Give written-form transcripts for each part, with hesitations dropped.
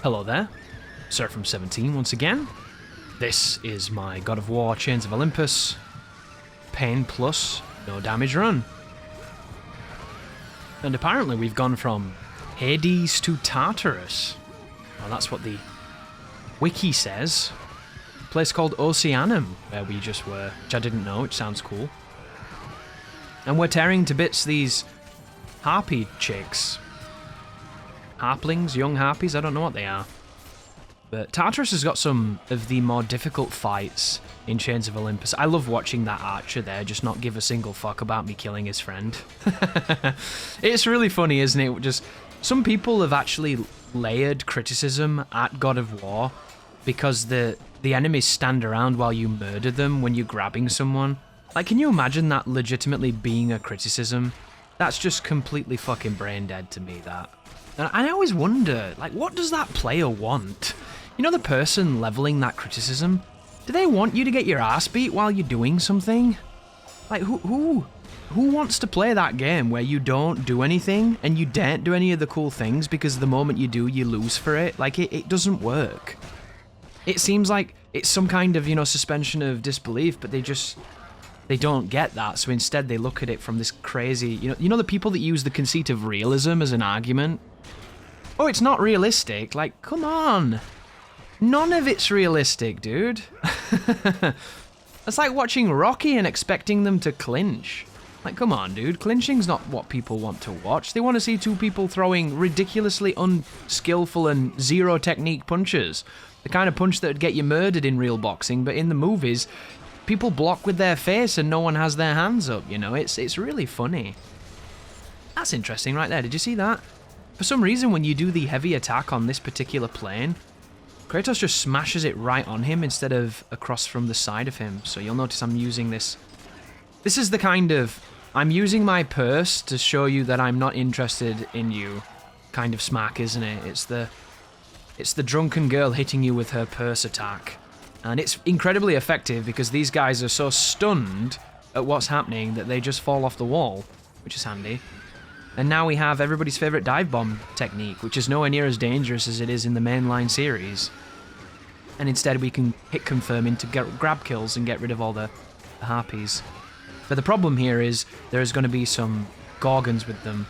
Hello there, Sir from 17 once again. This is my God of War Chains of Olympus Pain plus no damage run. And apparently we've gone from Hades to Tartarus. Well, that's what the wiki says. A place called Oceanum, where we just were, which I didn't know, which sounds cool. And we're tearing to bits these harpy chicks. Harplings, young harpies, I don't know what they are. But Tartarus has got some of the more difficult fights in Chains of Olympus. I love watching that archer there just not give a single fuck about me killing his friend. It's really funny, isn't it? Just some people have actually layered criticism at God of War because the enemies stand around while you murder them when you're grabbing someone. Like, can you imagine that legitimately being a criticism? That's just completely fucking brain dead to me, that. And I always wonder, like, what does that player want? You know, the person leveling that criticism? Do they want you to get your ass beat while you're doing something? Like, who wants to play that game where you don't do anything and you don't do any of the cool things because the moment you do, you lose for it? Like, it doesn't work. It seems like it's some kind of, you know, suspension of disbelief, but they don't get that, so instead they look at it from this crazy, you know the people that use the conceit of realism as an argument? Oh, it's not realistic. Like, come on. None of it's realistic, dude. It's like watching Rocky and expecting them to clinch. Like, come on, dude. Clinching's not what people want to watch. They want to see two people throwing ridiculously unskillful and zero technique punches. The kind of punch that would get you murdered in real boxing, but in the movies, people block with their face and no one has their hands up, you know? It's really funny. That's interesting right there. Did you see that? For some reason, when you do the heavy attack on this particular plane, Kratos just smashes it right on him instead of across from the side of him. So you'll notice I'm using this. This is the kind of, I'm using my purse to show you that I'm not interested in you kind of smack, isn't it? It's the drunken girl hitting you with her purse attack. And it's incredibly effective because these guys are so stunned at what's happening that they just fall off the wall, which is handy. And now we have everybody's favourite dive bomb technique, which is nowhere near as dangerous as it is in the mainline series. And instead we can hit confirm into grab kills and get rid of all the harpies. But the problem here is there's going to be some gorgons with them.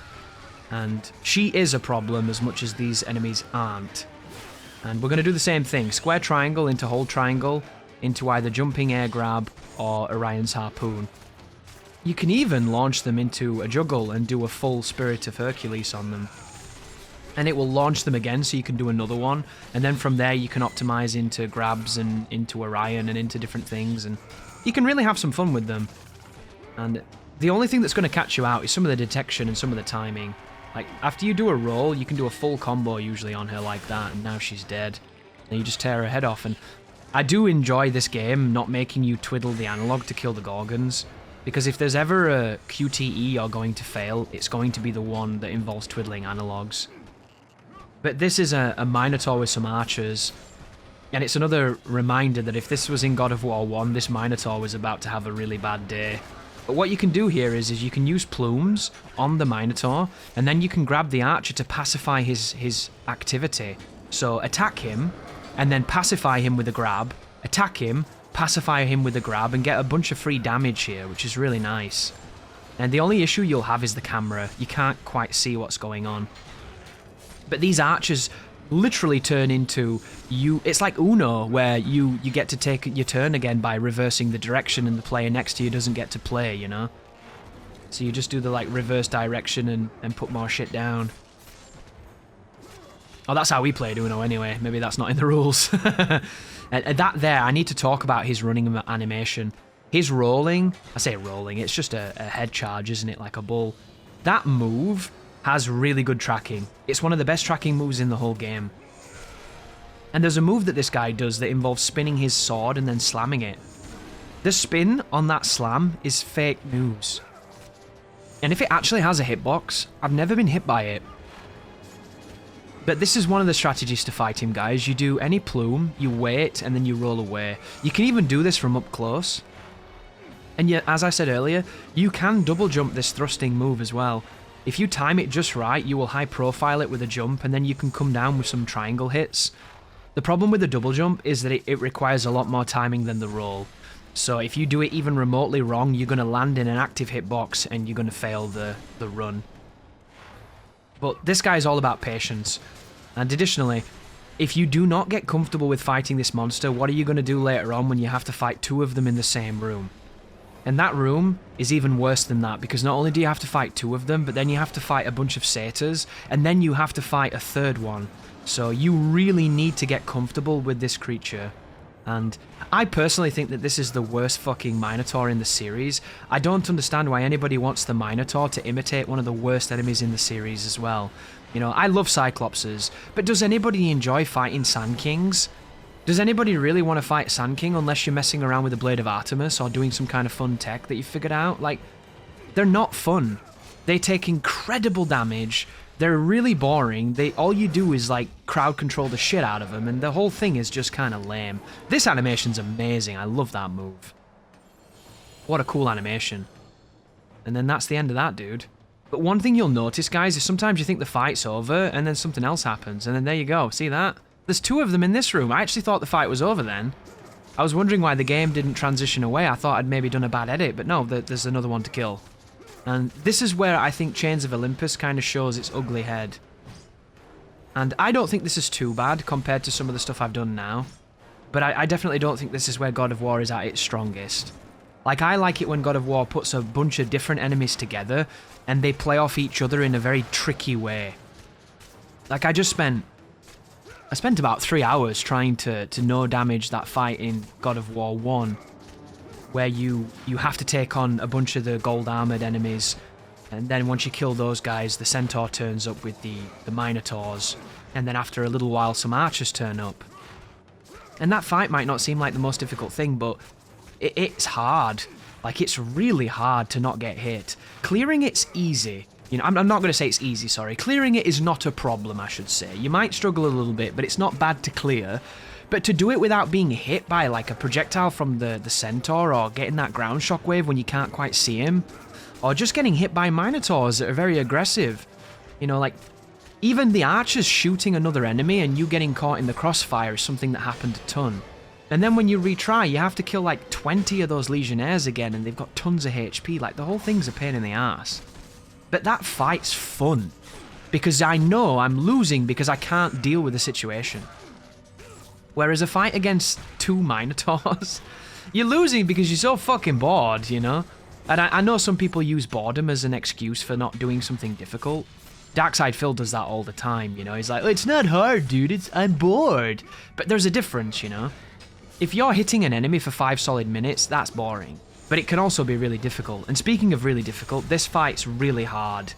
And she is a problem as much as these enemies aren't. And we're going to do the same thing. Square triangle into hold triangle into either jumping air grab or Orion's harpoon. You can even launch them into a juggle and do a full Spirit of Hercules on them. And it will launch them again so you can do another one. And then from there you can optimize into grabs and into Orion and into different things. And you can really have some fun with them. And the only thing that's going to catch you out is some of the detection and some of the timing. Like, after you do a roll, you can do a full combo usually on her like that, and now she's dead. And you just tear her head off. And I do enjoy this game not making you twiddle the analog to kill the Gorgons. Because if there's ever a QTE you're going to fail, it's going to be the one that involves twiddling analogs. But this is a Minotaur with some archers. And it's another reminder that if this was in God of War 1, this Minotaur was about to have a really bad day. But what you can do here is you can use plumes on the Minotaur, and then you can grab the archer to pacify his activity. So attack him, and then pacify him with a grab, attack him, pacify him with a grab, and get a bunch of free damage here, which is really nice. And the only issue you'll have is the camera. You can't quite see what's going on. But these archers literally turn into you. It's like Uno, where you get to take your turn again by reversing the direction and the player next to you doesn't get to play, you know? So you just do the like reverse direction and put more shit down. Oh, that's how we played Uno anyway. Maybe that's not in the rules. And that there, I need to talk about his running animation. His rolling, I say rolling, it's just a head charge, isn't it? Like a bull. That move has really good tracking. It's one of the best tracking moves in the whole game. And there's a move that this guy does that involves spinning his sword and then slamming it. The spin on that slam is fake news. And if it actually has a hitbox, I've never been hit by it. But this is one of the strategies to fight him, guys. You do any plume, you wait, and then you roll away. You can even do this from up close. And yet, as I said earlier, you can double jump this thrusting move as well. If you time it just right, you will high profile it with a jump, and then you can come down with some triangle hits. The problem with the double jump is that it requires a lot more timing than the roll. So if you do it even remotely wrong, you're going to land in an active hitbox and you're going to fail the run. But this guy is all about patience. And additionally, if you do not get comfortable with fighting this monster, what are you going to do later on when you have to fight two of them in the same room? And that room is even worse than that, because not only do you have to fight two of them, but then you have to fight a bunch of satyrs, and then you have to fight a third one. So you really need to get comfortable with this creature. And I personally think that this is the worst fucking Minotaur in the series. I don't understand why anybody wants the Minotaur to imitate one of the worst enemies in the series as well. You know, I love Cyclopses, but does anybody enjoy fighting Sand Kings? Does anybody really want to fight Sand King unless you're messing around with the Blade of Artemis or doing some kind of fun tech that you figured out? Like, they're not fun. They take incredible damage. They're really boring. All you do is like crowd control the shit out of them, and the whole thing is just kind of lame. This animation's amazing. I love that move. What a cool animation. And then that's the end of that, dude. But one thing you'll notice, guys, is sometimes you think the fight's over, and then something else happens, and then there you go. See that? There's two of them in this room. I actually thought the fight was over then. I was wondering why the game didn't transition away. I thought I'd maybe done a bad edit, but no, there's another one to kill. And this is where I think Chains of Olympus kind of shows its ugly head. And I don't think this is too bad compared to some of the stuff I've done now. But I definitely don't think this is where God of War is at its strongest. Like, I like it when God of War puts a bunch of different enemies together and they play off each other in a very tricky way. Like, I spent about 3 hours trying to no damage that fight in God of War 1. Where you have to take on a bunch of the gold armored enemies, and then once you kill those guys, the centaur turns up with the Minotaurs, and then after a little while some archers turn up. And that fight might not seem like the most difficult thing, but it's hard. Like, it's really hard to not get hit. Clearing it's easy. You know, I'm not going to say it's easy, sorry. Clearing it is not a problem, I should say. You might struggle a little bit, but it's not bad to clear. But to do it without being hit by like a projectile from the centaur, or getting that ground shockwave when you can't quite see him, or just getting hit by minotaurs that are very aggressive. You know, like, even the archers shooting another enemy and you getting caught in the crossfire is something that happened a ton. And then when you retry, you have to kill like 20 of those legionnaires again, and they've got tons of HP. Like, the whole thing's a pain in the ass. But that fight's fun, because I know I'm losing because I can't deal with the situation. Whereas a fight against two Minotaurs, you're losing because you're so fucking bored, you know? And I know some people use boredom as an excuse for not doing something difficult. Darkside Phil does that all the time, you know? He's like, oh, it's not hard, dude, I'm bored. But there's a difference, you know? If you're hitting an enemy for 5 solid minutes, that's boring. But it can also be really difficult. And speaking of really difficult, this fight's really hard.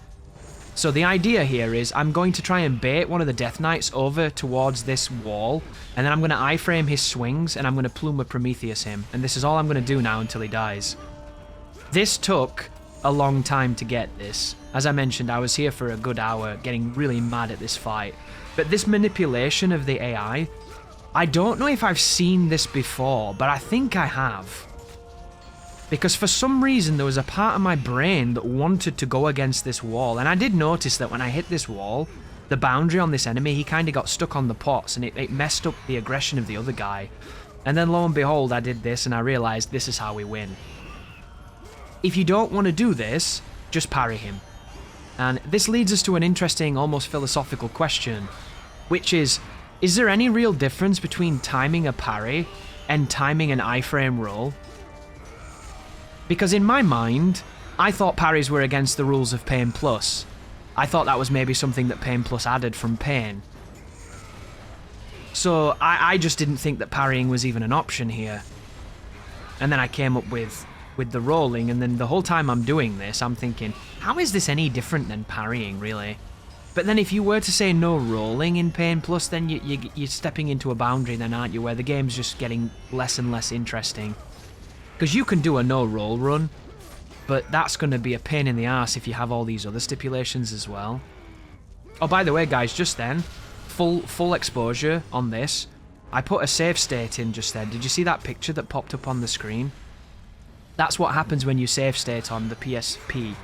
So the idea here is I'm going to try and bait one of the Death Knights over towards this wall, and then I'm going to iframe his swings, and I'm going to Plume of Prometheus him. And this is all I'm going to do now until he dies. This took a long time to get this. As I mentioned, I was here for a good hour, getting really mad at this fight. But this manipulation of the AI, I don't know if I've seen this before, but I think I have. Because for some reason there was a part of my brain that wanted to go against this wall, and I did notice that when I hit this wall, the boundary on this enemy, he kind of got stuck on the pots, and it messed up the aggression of the other guy. And then lo and behold, I did this, and I realised this is how we win. If you don't want to do this, just parry him. And this leads us to an interesting, almost philosophical question, which is there any real difference between timing a parry and timing an iframe roll? Because in my mind, I thought parries were against the rules of Pain Plus. I thought that was maybe something that Pain Plus added from Pain. So I just didn't think that parrying was even an option here. And then I came up with the rolling, and then the whole time I'm doing this, I'm thinking, how is this any different than parrying, really? But then if you were to say no rolling in Pain Plus, then you're stepping into a boundary then, aren't you, where the game's just getting less and less interesting. Because you can do a no-roll run, but that's going to be a pain in the ass if you have all these other stipulations as well. Oh, by the way, guys, just then, full exposure on this. I put a save state in just then. Did you see that picture that popped up on the screen? That's what happens when you save state on the PSP.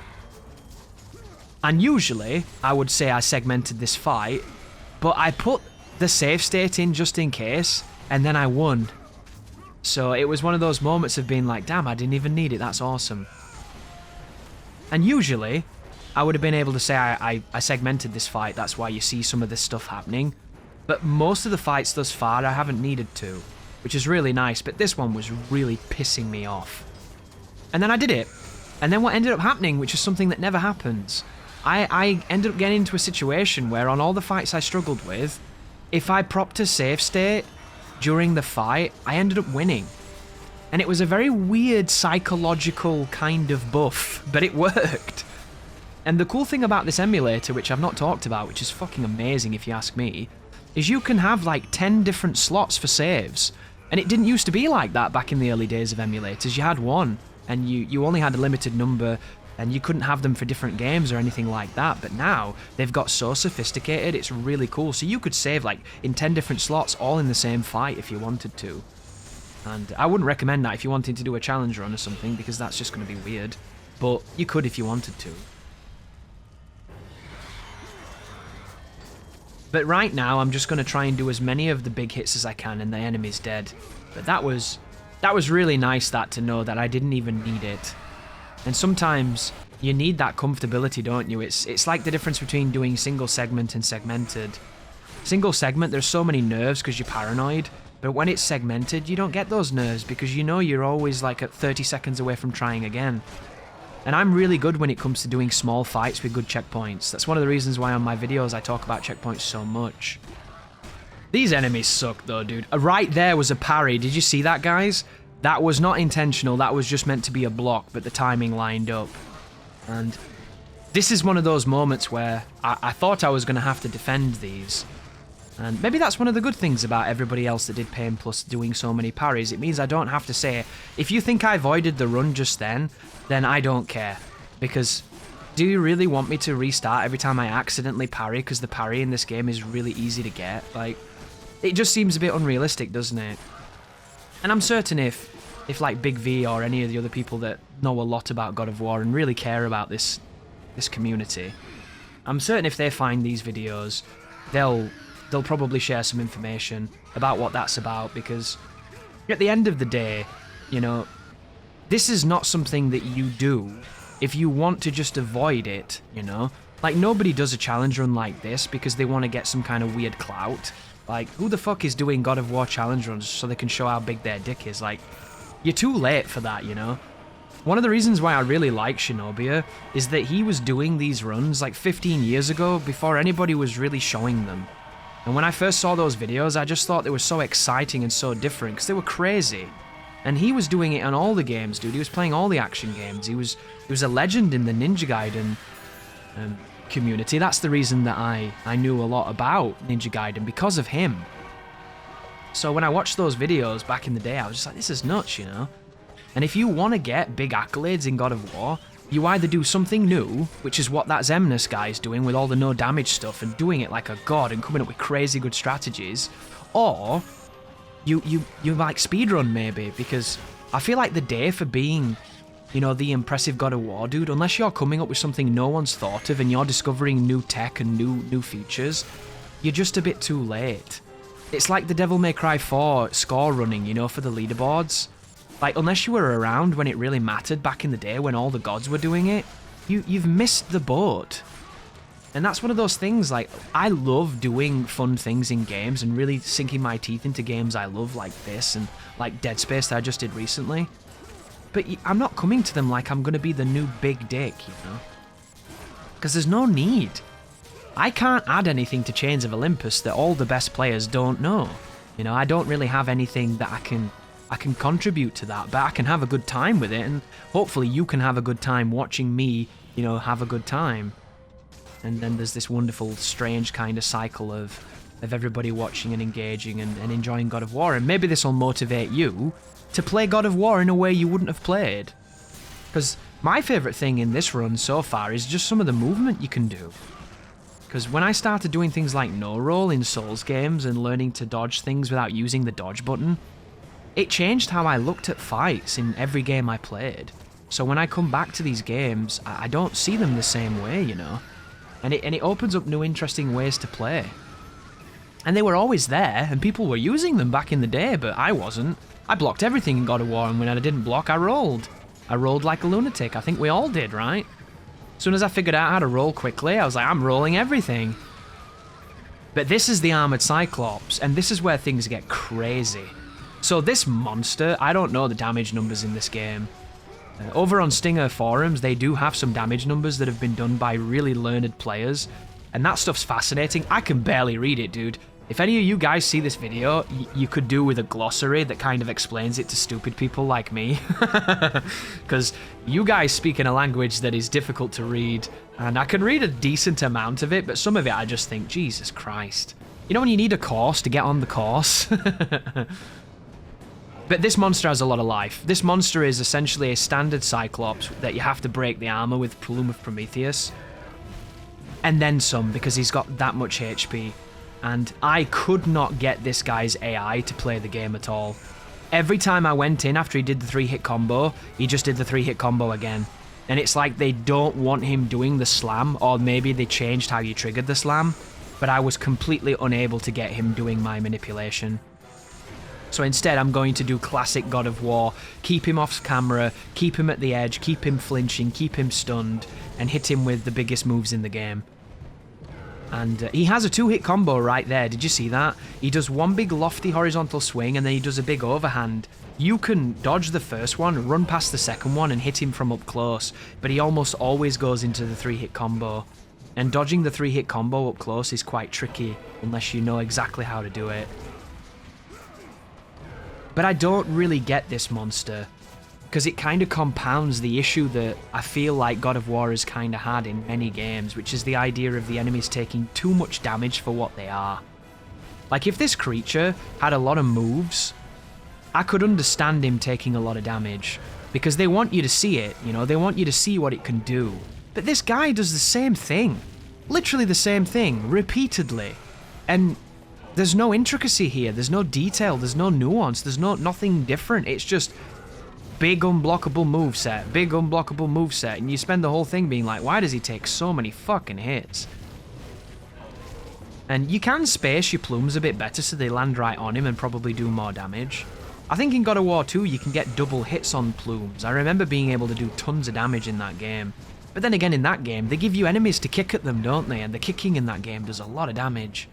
And usually, I would say I segmented this fight, but I put the save state in just in case, and then I won. So it was one of those moments of being like, damn, I didn't even need it, that's awesome. And usually, I would have been able to say I segmented this fight, that's why you see some of this stuff happening. But most of the fights thus far, I haven't needed to, which is really nice, but this one was really pissing me off. And then I did it. And then what ended up happening, which is something that never happens, I ended up getting into a situation where on all the fights I struggled with, if I propped a save state during the fight, I ended up winning. And it was a very weird psychological kind of buff, but it worked. And the cool thing about this emulator, which I've not talked about, which is fucking amazing if you ask me, is you can have like 10 different slots for saves. And it didn't used to be like that back in the early days of emulators. You had one, and you only had a limited number, and you couldn't have them for different games or anything like that. But now, they've got so sophisticated, it's really cool. So you could save like in 10 different slots all in the same fight if you wanted to. And I wouldn't recommend that if you wanted to do a challenge run or something, because that's just going to be weird. But you could if you wanted to. But right now, I'm just going to try and do as many of the big hits as I can, and the enemy's dead. But that was really nice, that to know that I didn't even need it. And sometimes you need that comfortability, don't you? It's like the difference between doing single segment and segmented. Single segment, there's so many nerves because you're paranoid, but when it's segmented, you don't get those nerves because you know you're always like at 30 seconds away from trying again. And I'm really good when it comes to doing small fights with good checkpoints. That's one of the reasons why on my videos I talk about checkpoints so much. These enemies suck though, dude. Right there was a parry. Did you see that, guys? That was not intentional. That was just meant to be a block, but the timing lined up. And this is one of those moments where I thought I was going to have to defend these. And maybe that's one of the good things about everybody else that did Pain Plus doing so many parries. It means I don't have to say, if you think I avoided the run just then I don't care. Because do you really want me to restart every time I accidentally parry? Because the parry in this game is really easy to get. Like, it just seems a bit unrealistic, doesn't it? And I'm certain if like Big V or any of the other people that know a lot about God of War and really care about this community, I'm certain if they find these videos, they'll probably share some information about what that's about, because at the end of the day, you know, this is not something that you do if you want to just avoid it, you know? Like, nobody does a challenge run like this because they want to get some kind of weird clout. Like, who the fuck is doing God of War challenge runs so they can show how big their dick is? Like, you're too late for that, you know? One of the reasons why I really like Shinobia is that he was doing these runs like 15 years ago before anybody was really showing them. And when I first saw those videos, I just thought they were so exciting and so different because they were crazy. And he was doing it on all the games, dude. He was playing all the action games. He was a legend in the Ninja Gaiden community. That's the reason that I knew a lot about Ninja Gaiden, because of him. So when I watched those videos back in the day, I was just like, this is nuts, you know? And if you want to get big accolades in God of War, you either do something new, which is what that Xemnas guy is doing with all the no damage stuff and doing it like a god and coming up with crazy good strategies, or you like speedrun maybe, because I feel like the day for being, you know, the impressive God of War dude, unless you're coming up with something no one's thought of and you're discovering new tech and new features, you're just a bit too late. It's like the Devil May Cry 4 score running, you know, for the leaderboards. Like, unless you were around when it really mattered back in the day when all the gods were doing it, you've missed the boat. And that's one of those things, like, I love doing fun things in games and really sinking my teeth into games I love like this and like Dead Space that I just did recently. But I'm not coming to them like I'm going to be the new big dick, you know? Because there's no need. I can't add anything to Chains of Olympus that all the best players don't know. You know, I don't really have anything that I can contribute to that, but I can have a good time with it, and hopefully you can have a good time watching me, you know, have a good time. And then there's this wonderful, strange kind of cycle of everybody watching and engaging and enjoying God of War, and maybe this will motivate you to play God of War in a way you wouldn't have played. Because my favourite thing in this run so far is just some of the movement you can do. Because when I started doing things like no-roll in Souls games and learning to dodge things without using the dodge button, it changed how I looked at fights in every game I played. So when I come back to these games, I don't see them the same way, you know? And it opens up new interesting ways to play. And they were always there, and people were using them back in the day, but I wasn't. I blocked everything in God of War, and when I didn't block, I rolled. I rolled like a lunatic. I think we all did, right? As soon as I figured out how to roll quickly, I was like, I'm rolling everything. But this is the armored Cyclops, and this is where things get crazy. So this monster, I don't know the damage numbers in this game. Over on Stinger forums, they do have some damage numbers that have been done by really learned players, and that stuff's fascinating. I can barely read it, dude. If any of you guys see this video, you could do with a glossary that kind of explains it to stupid people like me. Because you guys speak in a language that is difficult to read, and I can read a decent amount of it, but some of it I just think, Jesus Christ. You know when you need a course to get on the course? But this monster has a lot of life. This monster is essentially a standard Cyclops that you have to break the armor with Plume of Prometheus. And then some, because he's got that much HP. And I could not get this guy's AI to play the game at all. Every time I went in after he did the 3-hit combo, he just did the 3-hit combo again. And it's like they don't want him doing the slam, or maybe they changed how you triggered the slam, but I was completely unable to get him doing my manipulation. So instead, I'm going to do classic God of War, keep him off camera, keep him at the edge, keep him flinching, keep him stunned, and hit him with the biggest moves in the game. And he has a 2-hit combo right there, did you see that? He does one big lofty horizontal swing, and then he does a big overhand. You can dodge the first one, run past the second one, and hit him from up close, but he almost always goes into the 3-hit combo. And dodging the 3-hit combo up close is quite tricky, unless you know exactly how to do it. But I don't really get this monster, because it kind of compounds the issue that I feel like God of War has kind of had in many games, which is the idea of the enemies taking too much damage for what they are. Like, if this creature had a lot of moves, I could understand him taking a lot of damage, because they want you to see it, you know, they want you to see what it can do. But this guy does the same thing, literally the same thing, repeatedly, and there's no intricacy here, there's no detail, there's no nuance, there's nothing different, it's just big unblockable moveset, big unblockable moveset, and you spend the whole thing being like, why does he take so many fucking hits? And you can space your plumes a bit better so they land right on him and probably do more damage. I think in God of War 2 you can get double hits on plumes. I remember being able to do tons of damage in that game. But then again, in that game, they give you enemies to kick at them, don't they? And the kicking in that game does a lot of damage.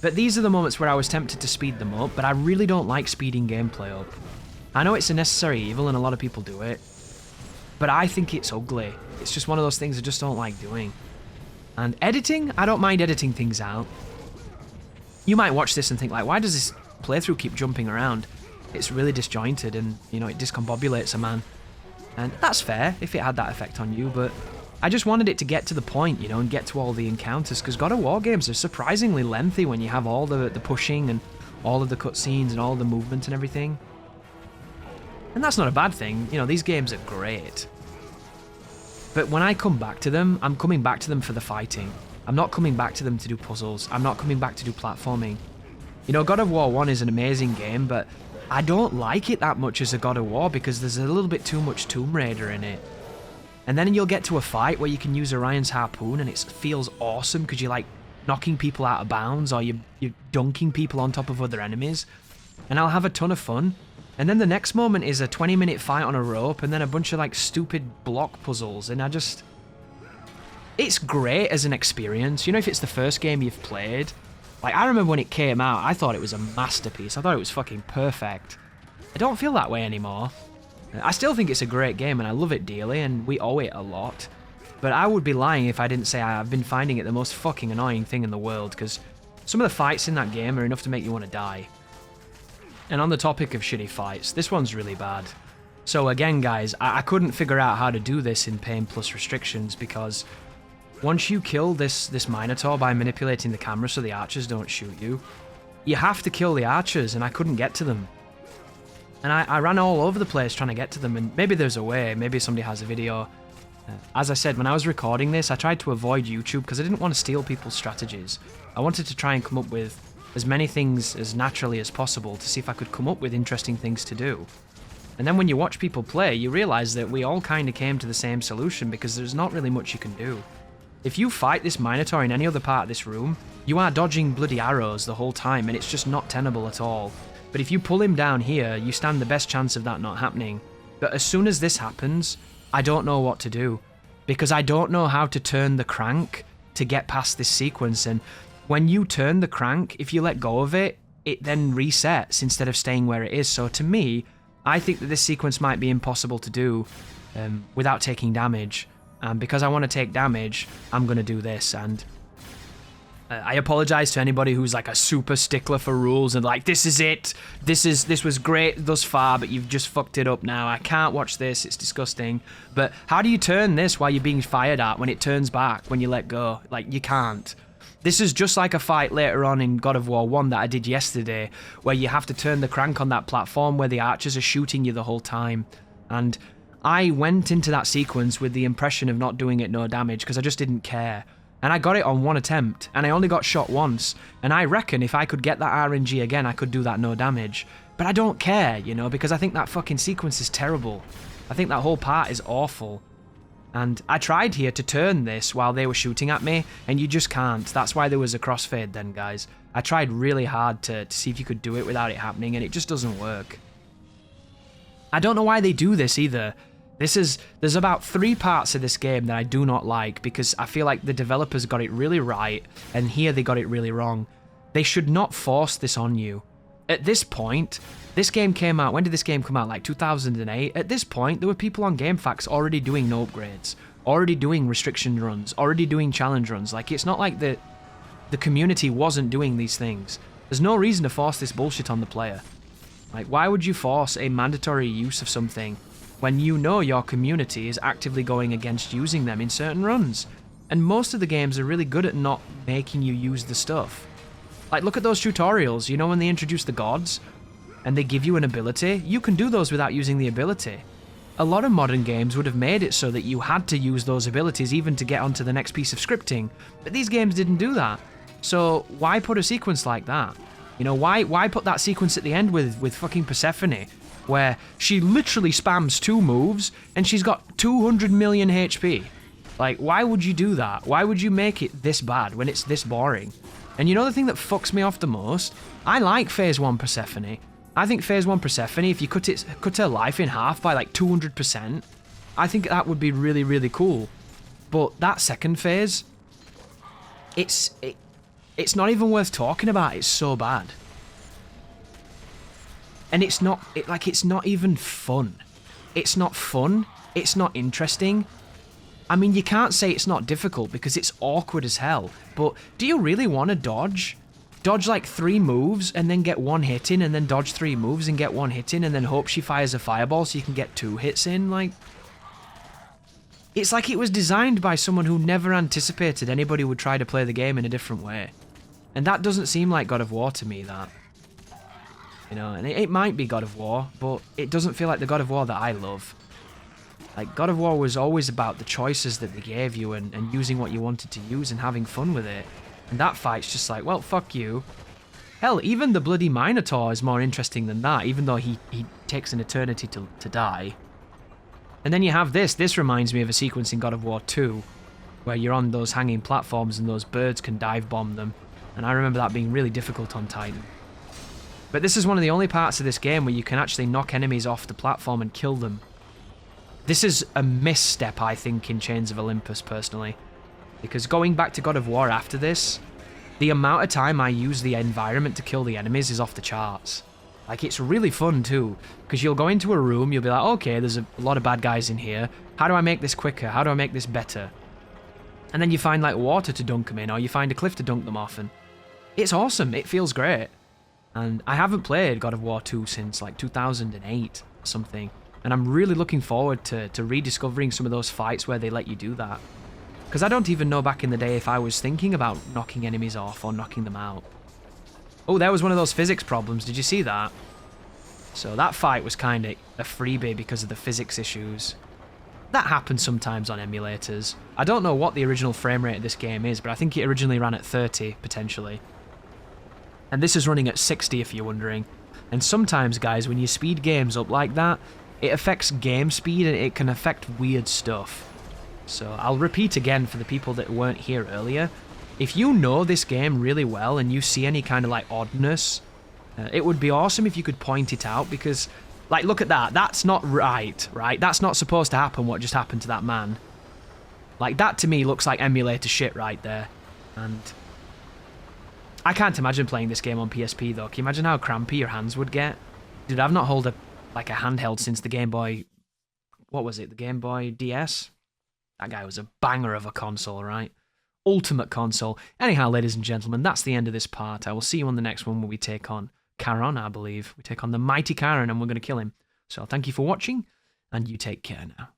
But these are the moments where I was tempted to speed them up, but I really don't like speeding gameplay up. I know it's a necessary evil and a lot of people do it, but I think it's ugly. It's just one of those things I just don't like doing. And editing, I don't mind editing things out. You might watch this and think like, why does this playthrough keep jumping around? It's really disjointed and, you know, it discombobulates a man. And that's fair if it had that effect on you, but I just wanted it to get to the point, you know, and get to all the encounters, because God of War games are surprisingly lengthy when you have all the pushing and all of the cutscenes and all the movement and everything. And that's not a bad thing, you know, these games are great. But when I come back to them, I'm coming back to them for the fighting. I'm not coming back to them to do puzzles, I'm not coming back to do platforming. You know, God of War 1 is an amazing game, but I don't like it that much as a God of War because there's a little bit too much Tomb Raider in it. And then you'll get to a fight where you can use Orion's harpoon and it feels awesome because you're like knocking people out of bounds or you're dunking people on top of other enemies. And I'll have a ton of fun. And then the next moment is a 20-minute fight on a rope and then a bunch of like stupid block puzzles. And it's great as an experience. You know, if it's the first game you've played. Like, I remember when it came out, I thought it was a masterpiece. I thought it was fucking perfect. I don't feel that way anymore. I still think it's a great game and I love it dearly and we owe it a lot. But I would be lying if I didn't say I've been finding it the most fucking annoying thing in the world because some of the fights in that game are enough to make you want to die. And on the topic of shitty fights, this one's really bad. So again guys, I couldn't figure out how to do this in Pain Plus restrictions because once you kill this Minotaur by manipulating the camera so the archers don't shoot you, you have to kill the archers and I couldn't get to them. And I ran all over the place trying to get to them, and maybe there's a way, maybe somebody has a video. As I said, when I was recording this, I tried to avoid YouTube because I didn't want to steal people's strategies. I wanted to try and come up with as many things as naturally as possible to see if I could come up with interesting things to do. And then when you watch people play, you realize that we all kind of came to the same solution because there's not really much you can do. If you fight this Minotaur in any other part of this room, you are dodging bloody arrows the whole time and it's just not tenable at all. But if you pull him down here, you stand the best chance of that not happening. But as soon as this happens, I don't know what to do. Because I don't know how to turn the crank to get past this sequence. And when you turn the crank, if you let go of it, it then resets instead of staying where it is. So to me, I think that this sequence might be impossible to do without taking damage. And because I want to take damage, I'm going to do this. And I apologize to anybody who's like a super stickler for rules and like, this is it. This was great thus far, but you've just fucked it up now. I can't watch this. It's disgusting. But how do you turn this while you're being fired at when it turns back, when you let go? Like, you can't. This is just like a fight later on in God of War 1 that I did yesterday, where you have to turn the crank on that platform where the archers are shooting you the whole time. And I went into that sequence with the impression of not doing it no damage because I just didn't care. And I got it on one attempt, and I only got shot once, and I reckon if I could get that RNG again, I could do that no damage. But I don't care, you know, because I think that fucking sequence is terrible. I think that whole part is awful. And I tried here to turn this while they were shooting at me, and you just can't. That's why there was a crossfade then, guys. I tried really hard to see if you could do it without it happening, and it just doesn't work. I don't know why they do this either. There's about 3 parts of this game that I do not like because I feel like the developers got it really right and here they got it really wrong. They should not force this on you. At this point, this game came out, when did this game come out? Like 2008? At this point, there were people on GameFAQs already doing no upgrades, already doing restriction runs, already doing challenge runs. Like, it's not like the community wasn't doing these things. There's no reason to force this bullshit on the player. Like, why would you force a mandatory use of something when you know your community is actively going against using them in certain runs? And most of the games are really good at not making you use the stuff. Like, look at those tutorials, you know, when they introduce the gods and they give you an ability, you can do those without using the ability. A lot of modern games would have made it so that you had to use those abilities even to get onto the next piece of scripting, but these games didn't do that. So why put a sequence like that? You know, why put that sequence at the end with fucking Persephone, where she literally spams 2 moves and she's got 200 million HP. Like, why would you do that? Why would you make it this bad when it's this boring? And you know the thing that fucks me off the most? I like Phase 1 Persephone. I think Phase 1 Persephone, if you cut her life in half by like 200%, I think that would be really, really cool. But that second phase, it's not even worth talking about. It's so bad. And it's not even fun. It's not fun. It's not interesting. I mean, you can't say it's not difficult because it's awkward as hell. But do you really want to dodge? Dodge like 3 moves and then get 1 hit in, and then dodge 3 moves and get 1 hit in, and then hope she fires a fireball so you can get 2 hits in? Like, it's like it was designed by someone who never anticipated anybody would try to play the game in a different way. And that doesn't seem like God of War to me, that. You know, and it might be God of War, but it doesn't feel like the God of War that I love. Like, God of War was always about the choices that they gave you and using what you wanted to use and having fun with it. And that fight's just like, well, fuck you. Hell, even the bloody Minotaur is more interesting than that, even though he takes an eternity to die. And then you have this. This reminds me of a sequence in God of War 2, where you're on those hanging platforms and those birds can dive bomb them. And I remember that being really difficult on Titan. But this is one of the only parts of this game where you can actually knock enemies off the platform and kill them. This is a misstep, I think, in Chains of Olympus, personally. Because going back to God of War after this, the amount of time I use the environment to kill the enemies is off the charts. Like, it's really fun, too. Because you'll go into a room, you'll be like, okay, there's a lot of bad guys in here. How do I make this quicker? How do I make this better? And then you find, like, water to dunk them in, or you find a cliff to dunk them off, and it's awesome. It feels great. And I haven't played God of War 2 since like 2008 or something. And I'm really looking forward to rediscovering some of those fights where they let you do that. Because I don't even know back in the day if I was thinking about knocking enemies off or knocking them out. Oh, there was one of those physics problems. Did you see that? So that fight was kind of a freebie because of the physics issues. That happens sometimes on emulators. I don't know what the original frame rate of this game is, but I think it originally ran at 30, potentially. And this is running at 60, if you're wondering. And sometimes, guys, when you speed games up like that, it affects game speed and it can affect weird stuff. So I'll repeat again for the people that weren't here earlier. If you know this game really well and you see any kind of like oddness, it would be awesome if you could point it out, because like look at that. That's not right? That's not supposed to happen, what just happened to that man. Like that to me looks like emulator shit right there. And I can't imagine playing this game on PSP though. Can you imagine how crampy your hands would get? Dude, I've not held a handheld since the Game Boy, what was it? The Game Boy DS? That guy was a banger of a console, right? Ultimate console. Anyhow, ladies and gentlemen, that's the end of this part. I will see you on the next one where we take on Charon, I believe. We take on the mighty Charon and we're going to kill him. So thank you for watching, and you take care now.